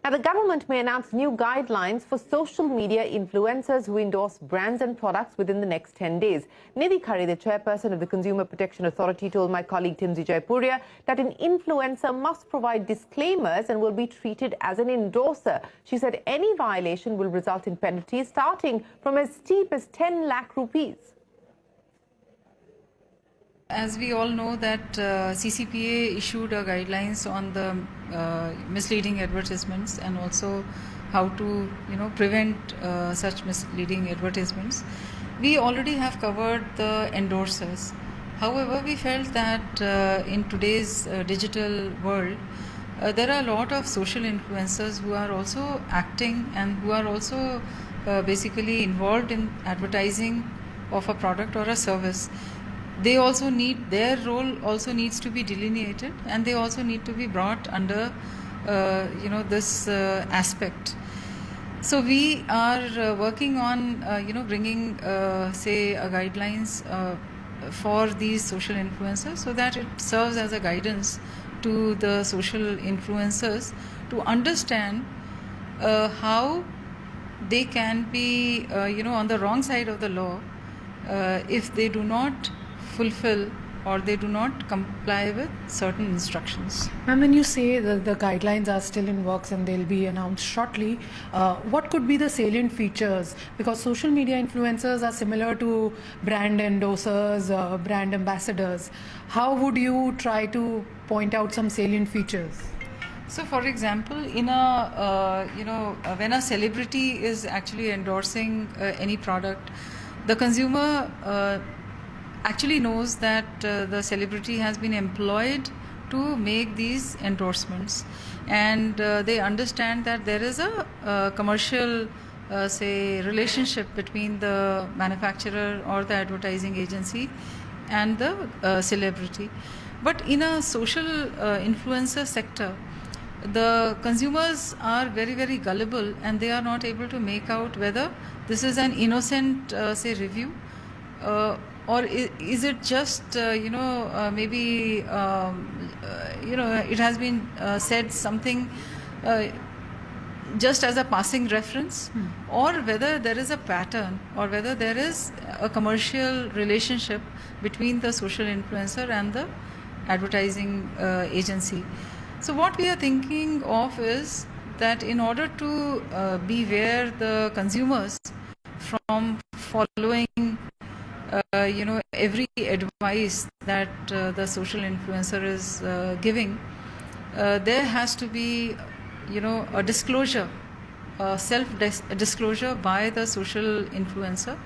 Now, the government may announce new guidelines for social media influencers who endorse brands and products within the next 10 days. Nidhi, the chairperson of the Consumer Protection Authority, told my colleague Timsy Jaipuria that an influencer must provide disclaimers and will be treated as an endorser. She said any violation will result in penalties starting from as steep as 10 lakh rupees. As we all know that CCPA issued guidelines on the misleading advertisements and also how to prevent such misleading advertisements. We already have covered the endorsers. However, we felt that in today's digital world, there are a lot of social influencers who are also acting and who are also basically involved in advertising of a product or a service. They also their role also needs to be delineated, and they also need to be brought under this aspect. So we are working on bringing guidelines for these social influencers so that it serves as a guidance to the social influencers to understand how they can be on the wrong side of the law if they do not fulfill or they do not comply with certain instructions. And when you say that the guidelines are still in works and they'll be announced shortly, what could be the salient features? Because social media influencers are similar to brand endorsers, brand ambassadors. How would you try to point out some salient features? So, for example, in a when a celebrity is actually endorsing any product, the consumer actually knows that the celebrity has been employed to make these endorsements, and they understand that there is a commercial relationship between the manufacturer or the advertising agency and the celebrity. But in a social influencer sector, the consumers are very, very gullible, and they are not able to make out whether this is an innocent review or is it just maybe it has been said something just as a passing reference, or whether there is a pattern, or whether there is a commercial relationship between the social influencer and the advertising agency. So what we are thinking of is that in order to beware the consumers from following every advice that the social influencer is giving, there has to be a disclosure, self-disclosure by the social influencer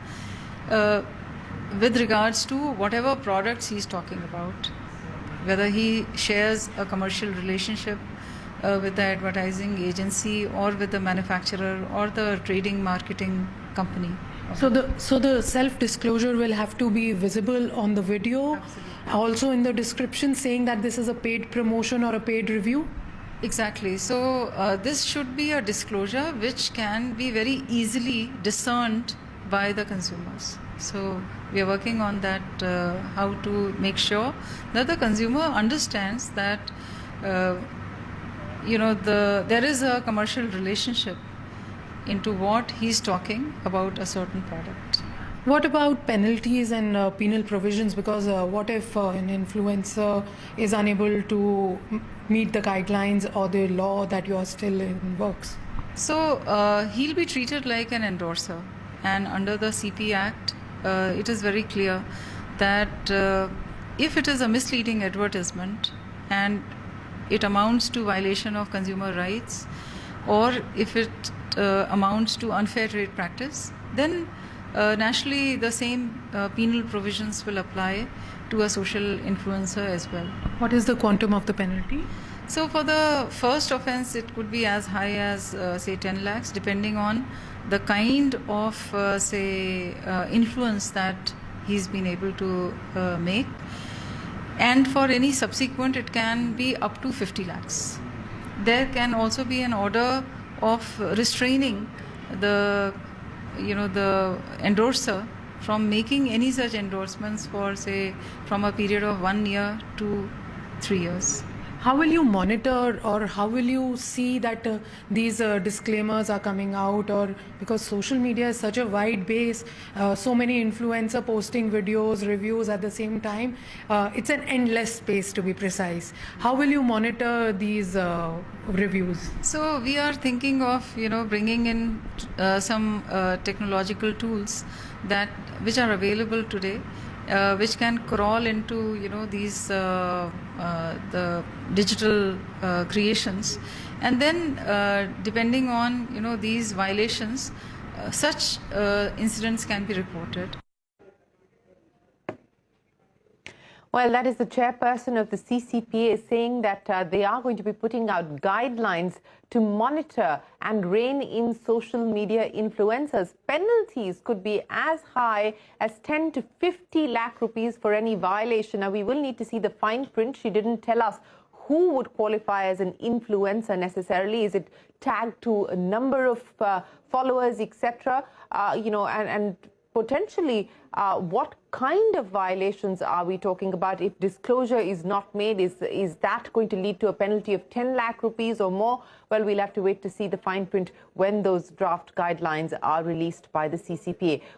with regards to whatever products he is talking about, whether he shares a commercial relationship with the advertising agency or with the manufacturer or the trading marketing company. So the self-disclosure will have to be visible on the video. Absolutely. Also in the description saying that this is a paid promotion or a paid review? Exactly. So this should be a disclosure which can be very easily discerned by the consumers. So we are working on that, how to make sure that the consumer understands that there is a commercial relationship into what he's talking about a certain product. What about penalties and penal provisions? Because what if an influencer is unable to meet the guidelines or the law that you are still in works? So he'll be treated like an endorser, and under the CP Act, it is very clear that if it is a misleading advertisement and it amounts to violation of consumer rights, or if it amounts to unfair trade practice, then nationally the same penal provisions will apply to a social influencer as well. What is the quantum of the penalty? So for the first offense, it could be as high as say 10 lakhs, depending on the kind of influence that he's been able to make. And for any subsequent, it can be up to 50 lakhs. There can also be an order of restraining the endorser from making any such endorsements for, say, from a period of 1 year to 3 years. How will you monitor, or how will you see that these disclaimers are coming out? Or because social media is such a wide base, so many influencer posting videos, reviews at the same time, it's an endless space, to be precise. How will you monitor these reviews? So we are thinking of bringing in some technological tools which are available today, which can crawl into these the digital creations, and then depending on these violations, such incidents can be reported. Well, that is the chairperson of the CCPA saying that they are going to be putting out guidelines to monitor and rein in social media influencers. Penalties could be as high as 10 to 50 lakh rupees for any violation. Now, we will need to see the fine print. She didn't tell us who would qualify as an influencer necessarily. Is it tagged to a number of followers, etc.? And potentially, what kind of violations are we talking about? If disclosure is not made, is that going to lead to a penalty of 10 lakh rupees or more? Well, we'll have to wait to see the fine print when those draft guidelines are released by the CCPA.